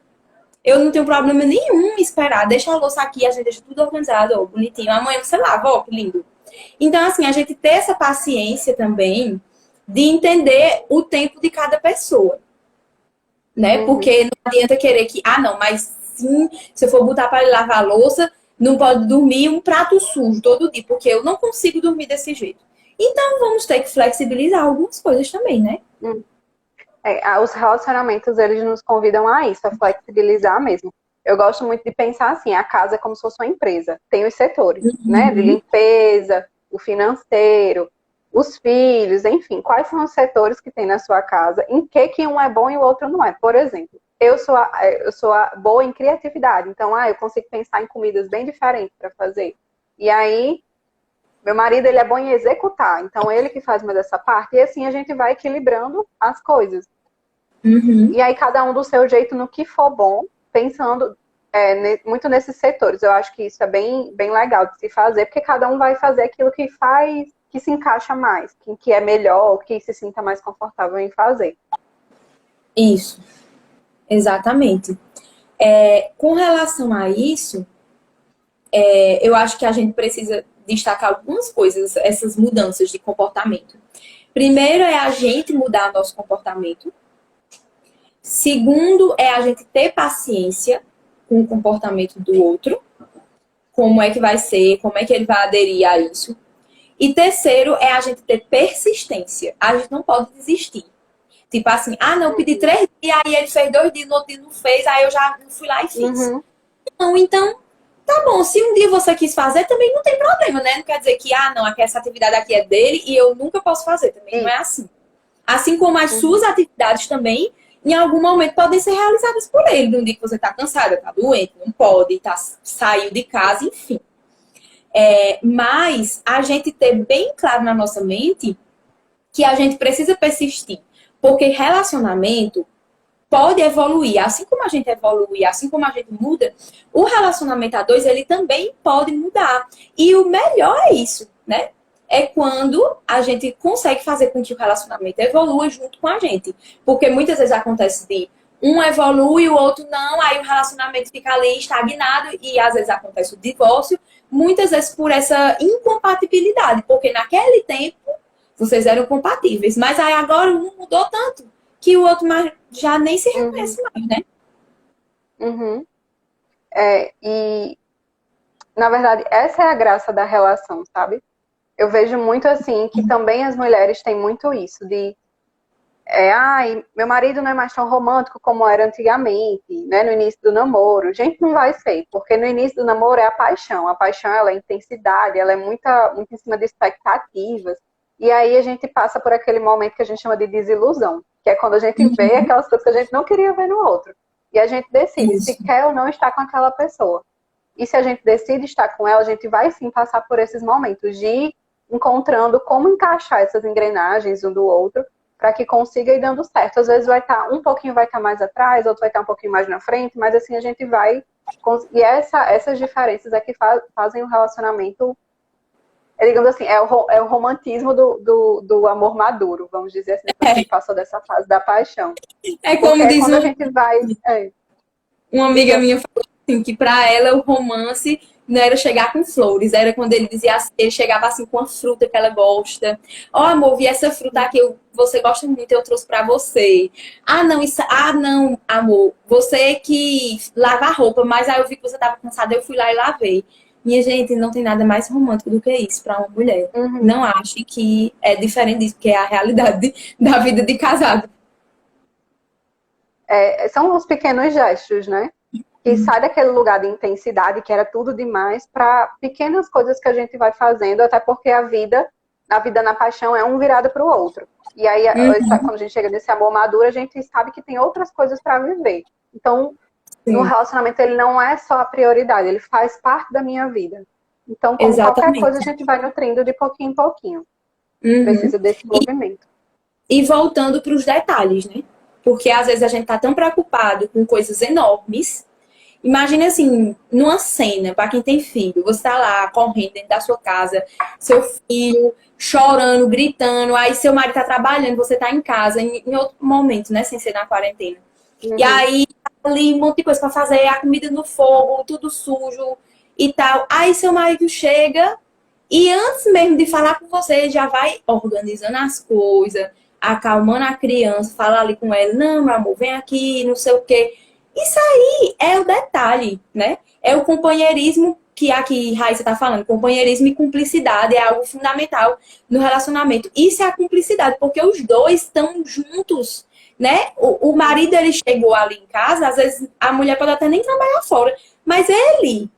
Eu não tenho problema nenhum em esperar. Deixa a louça aqui, a gente deixa tudo organizado, bonitinho. Amanhã você lava, que lindo. Então, assim, a gente ter essa paciência também de entender o tempo de cada pessoa. Né? Porque não adianta querer que, não, mas sim, se eu for botar para ele lavar a louça, não pode dormir um prato sujo todo dia, porque eu não consigo dormir desse jeito. Então, vamos ter que flexibilizar algumas coisas também, né? Os relacionamentos, eles nos convidam a isso, a flexibilizar mesmo. Eu gosto muito de pensar assim, a casa é como se fosse uma empresa. Tem os setores, né? De limpeza, o financeiro, os filhos, enfim. Quais são os setores que tem na sua casa? Em que um é bom e o outro não é? Por exemplo, eu sou boa em criatividade. Então, eu consigo pensar em comidas bem diferentes para fazer. E aí, meu marido, ele é bom em executar. Então, ele que faz mais essa parte. E assim, a gente vai equilibrando as coisas. Uhum. E aí, cada um do seu jeito no que for bom, pensando muito nesses setores. Eu acho que isso é bem, bem legal de se fazer, porque cada um vai fazer aquilo que faz, que se encaixa mais, que é melhor, que se sinta mais confortável em fazer. Isso, exatamente. Com relação a isso, eu acho que a gente precisa destacar algumas coisas, essas mudanças de comportamento. Primeiro é a gente mudar nosso comportamento. Segundo é a gente ter paciência com o comportamento do outro. Como é que vai ser, como é que ele vai aderir a isso. E terceiro é a gente ter persistência. A gente não pode desistir. Tipo assim, não, pedi 3 dias, aí ele fez 2 dias, no outro dia não fez, aí eu já fui lá e fiz. Uhum. Não, então, tá bom, se um dia você quis fazer, também não tem problema, né? Não quer dizer que, não, essa atividade aqui é dele e eu nunca posso fazer. Também não é assim. Assim como as suas atividades também, em algum momento, podem ser realizadas por ele. Num dia que você tá cansada, tá doente, não pode, saiu de casa, enfim. Mas a gente ter bem claro na nossa mente que a gente precisa persistir. Porque relacionamento pode evoluir. Assim como a gente evolui, assim como a gente muda, o relacionamento a dois, ele também pode mudar. E o melhor é isso, né? É quando a gente consegue fazer com que o relacionamento evolua junto com a gente. Porque muitas vezes acontece de um evolui, o outro não, aí o relacionamento fica ali estagnado e às vezes acontece o divórcio, muitas vezes por essa incompatibilidade, porque naquele tempo vocês eram compatíveis, mas aí agora um mudou tanto que o outro já nem se reconhece mais, né? Uhum. E, na verdade, essa é a graça da relação, sabe? Eu vejo muito assim, que também as mulheres têm muito isso, de meu marido não é mais tão romântico como era antigamente, né, no início do namoro. Gente, não vai ser, porque no início do namoro é a paixão. A paixão, ela é intensidade, ela é muito em cima de expectativas. E aí a gente passa por aquele momento que a gente chama de desilusão, que é quando a gente vê aquelas coisas que a gente não queria ver no outro. E a gente decide se quer ou não estar com aquela pessoa. E se a gente decide estar com ela, a gente vai sim passar por esses momentos de ir encontrando como encaixar essas engrenagens um do outro para que consiga ir dando certo. Às vezes um pouquinho vai estar mais atrás, outro vai estar um pouquinho mais na frente, mas assim a gente vai... E essas diferenças é que fazem o relacionamento, digamos assim, é o romantismo do amor maduro, vamos dizer assim, depois que a gente passou dessa fase da paixão. É como porque diz quando a gente vai... uma amiga minha falou assim, que para ela o romance não era chegar com flores, era quando ele dizia assim, ele chegava assim com uma fruta que ela gosta. Amor, vi essa fruta aqui, você gosta muito, eu trouxe para você. Não, amor, você que lava a roupa, mas aí eu vi que você tava cansada, eu fui lá e lavei. Minha gente, não tem nada mais romântico do que isso para uma mulher. Não acho que é diferente disso, porque é a realidade da vida de casado. São os pequenos gestos, né? Que sai daquele lugar de intensidade, que era tudo demais, para pequenas coisas que a gente vai fazendo, até porque a vida na paixão é um virado para o outro. E aí, quando a gente chega nesse amor maduro, a gente sabe que tem outras coisas para viver. Então, no relacionamento, ele não é só a prioridade, ele faz parte da minha vida. Então, como qualquer coisa, a gente vai nutrindo de pouquinho em pouquinho. Precisa desse movimento. E voltando para os detalhes, né? Porque às vezes a gente tá tão preocupado com coisas enormes. Imagina assim, numa cena, para quem tem filho, você tá lá correndo dentro da sua casa, seu filho chorando, gritando, aí seu marido tá trabalhando, você tá em casa, em outro momento, né? Sem ser na quarentena. E aí, ali, um monte de coisa para fazer, a comida no fogo, tudo sujo e tal. Aí seu marido chega e antes mesmo de falar com você, já vai organizando as coisas, acalmando a criança, fala ali com ela, não, meu amor, vem aqui, não sei o quê. Isso aí é o detalhe, né? É o companheirismo que aqui Raíssa está falando. Companheirismo e cumplicidade é algo fundamental no relacionamento. Isso é a cumplicidade, porque os dois estão juntos, né? O marido, ele chegou ali em casa, às vezes a mulher pode até nem trabalhar fora, mas ele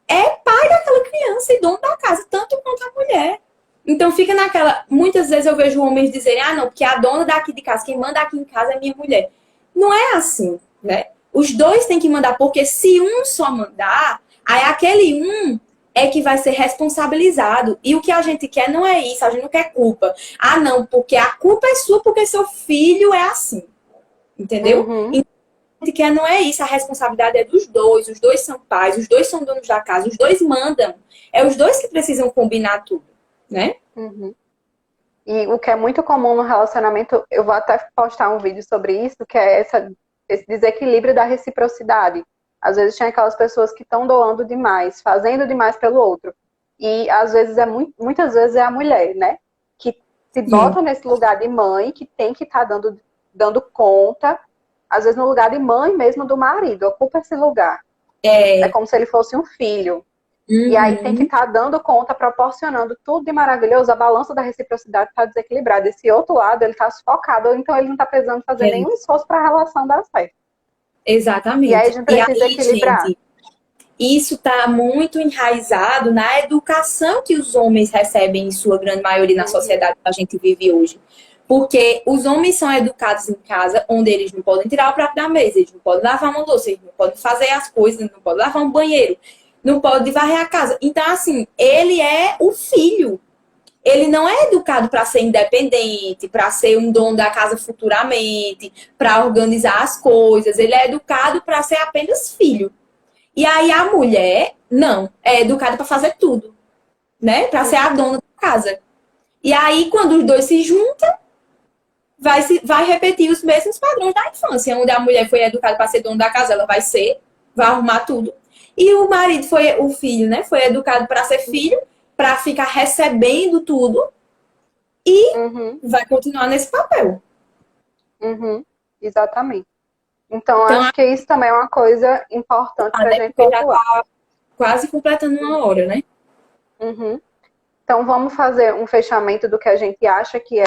é pai daquela criança e dono da casa, tanto quanto a mulher. Então fica naquela... Muitas vezes eu vejo homens dizerem, não, porque a dona daqui de casa, quem manda aqui em casa é minha mulher. Não é assim. né? Os dois têm que mandar, porque se um só mandar, aí aquele um é que vai ser responsabilizado. E o que a gente quer não é isso, a gente não quer culpa. Ah, não, porque a culpa é sua porque seu filho é assim. Entendeu? Uhum. Então, a gente quer não é isso, a responsabilidade é dos dois. Os dois são pais, os dois são donos da casa, os dois mandam. É os dois que precisam combinar tudo, né? Uhum. E o que é muito comum no relacionamento, eu vou até postar um vídeo sobre isso, que é esse desequilíbrio da reciprocidade. Às vezes tem aquelas pessoas que estão doando demais, fazendo demais pelo outro. E às vezes muitas vezes é a mulher, né? Que se bota nesse lugar de mãe, que tem que estar dando conta, às vezes no lugar de mãe mesmo do marido, ocupa esse lugar. É como se ele fosse um filho. Uhum. E aí tem que estar dando conta, proporcionando tudo de maravilhoso, a balança da reciprocidade está desequilibrada. Esse outro lado, ele está sufocado, então ele não está precisando fazer nenhum esforço para a relação dar certo. Exatamente. E aí a gente precisa equilibrar. Gente, isso está muito enraizado na educação que os homens recebem, em sua grande maioria, na sociedade que a gente vive hoje. Porque os homens são educados em casa, onde eles não podem tirar o prato da mesa, eles não podem lavar uma louça, eles não podem fazer as coisas, não podem lavar um banheiro, não podem varrer a casa. Então, assim, ele é o filho. Ele não é educado para ser independente, para ser um dono da casa futuramente, para organizar as coisas. Ele é educado para ser apenas filho. E aí a mulher, não, é educada para fazer tudo, né? Para ser a dona da casa. E aí, quando os dois se juntam, vai repetir os mesmos padrões da infância, onde a mulher foi educada para ser dona da casa, ela vai arrumar tudo. E o marido o filho, né? Foi educado para ser filho, para ficar recebendo tudo e vai continuar nesse papel. Exatamente. Então, acho que isso também é uma coisa importante para a gente pontuar. Já tá quase completando uma hora, né? Então, vamos fazer um fechamento do que a gente acha que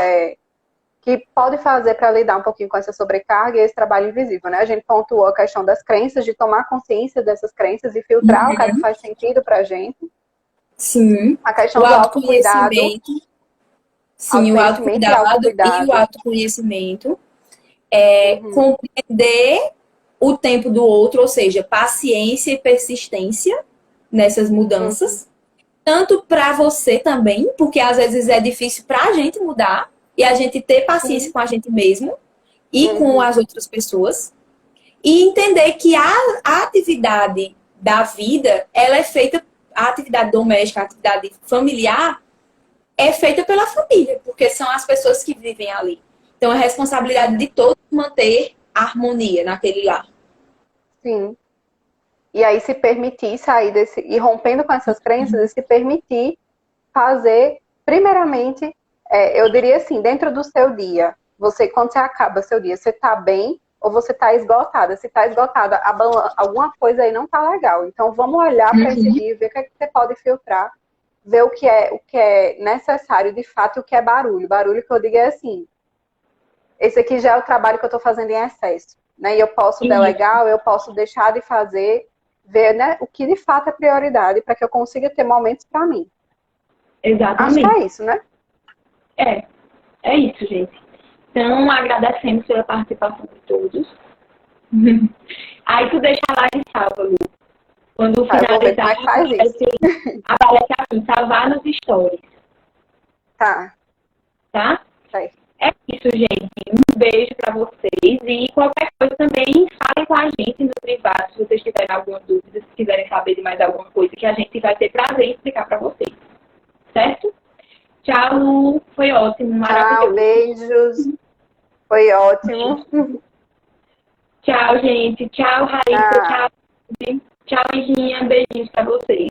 pode fazer para lidar um pouquinho com essa sobrecarga e esse trabalho invisível, né? A gente pontuou a questão das crenças, de tomar consciência dessas crenças e filtrar o que faz sentido para a gente. Sim. A questão do autocuidado. Sim, o autocuidado e o autoconhecimento. Compreender o tempo do outro, ou seja, paciência e persistência nessas mudanças. Tanto para você também, porque às vezes é difícil para a gente mudar e a gente ter paciência com a gente mesmo e com as outras pessoas. E entender que a atividade da vida, ela é feita, a atividade doméstica, a atividade familiar, é feita pela família, porque são as pessoas que vivem ali. Então, é responsabilidade de todos manter a harmonia naquele lar. Sim. E aí se permitir sair e rompendo com essas crenças, e se permitir fazer, primeiramente, eu diria assim, dentro do seu dia, quando você acaba seu dia, você tá bem ou você tá esgotada? Se tá esgotada, alguma coisa aí não tá legal. Então, vamos olhar para esse dia, ver o que é que você pode filtrar, ver o que é necessário, de fato, e o que é barulho. Barulho que eu digo é assim, esse aqui já é o trabalho que eu estou fazendo em excesso, né? E eu posso delegar, eu posso deixar de fazer, ver, né, o que de fato é prioridade para que eu consiga ter momentos para mim. Exatamente. Acho que é isso, né? É isso, gente. Então, agradecemos pela participação de todos. Aí tu deixa lá em salva, Lu. Quando finalizar, aparece assim, salvar nos stories. Tá? É isso, gente. Um beijo para vocês. E qualquer coisa também, falem com a gente no privado, se vocês tiverem alguma dúvida, se quiserem saber de mais alguma coisa, que a gente vai ter prazer em explicar para vocês. Certo? Tchau, Lu. Foi ótimo, maravilhoso. Tchau, beijos. Foi ótimo. Tchau, gente. Tchau, Raíssa. Tchau. Tchau, Irrinha. Beijinhos para vocês.